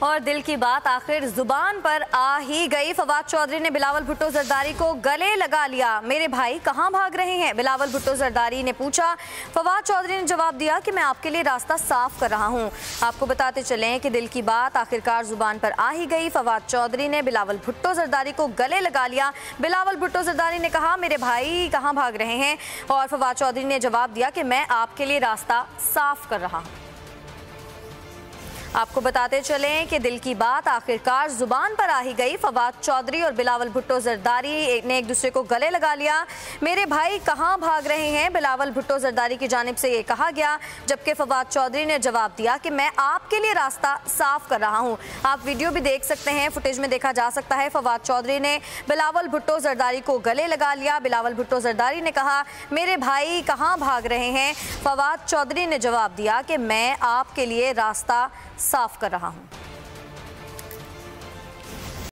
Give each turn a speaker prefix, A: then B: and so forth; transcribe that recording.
A: और दिल की बात आखिर जुबान पर आ ही गई। फवाद चौधरी ने बिलावल भुट्टो जरदारी को गले लगा लिया। मेरे भाई कहां भाग रहे हैं, बिलावल भुट्टो जरदारी ने पूछा। फवाद चौधरी ने जवाब दिया कि मैं आपके लिए रास्ता साफ कर रहा हूं। आपको बताते चलें कि दिल की बात आखिरकार जुबान पर आ ही गई। फवाद चौधरी ने बिलावल भुट्टो जरदारी को गले लगा लिया। बिलावल भुट्टो जरदारी ने कहा, मेरे भाई कहां भाग रहे हैं, और फवाद चौधरी ने जवाब दिया कि मैं आपके लिए रास्ता साफ कर रहा हूं। आपको बताते चलें कि दिल की बात आखिरकार जुबान पर आ ही गई। फवाद चौधरी और बिलावल भुट्टो जरदारी ने एक दूसरे को गले लगा लिया। मेरे भाई कहां भाग रहे हैं, बिलावल भुट्टो जरदारी की जानिब से ये कहा गया, जबकि फवाद चौधरी ने जवाब दिया कि मैं आपके लिए रास्ता साफ कर रहा हूं। आप वीडियो भी देख सकते हैं, फुटेज में देखा जा सकता है। फवाद चौधरी ने बिलावल भुट्टो जरदारी को गले लगा लिया। बिलावल भुट्टो जरदारी ने कहा, मेरे भाई कहां भाग रहे हैं। फवाद चौधरी ने जवाब दिया कि मैं आपके लिए रास्ता साफ कर रहा हूं।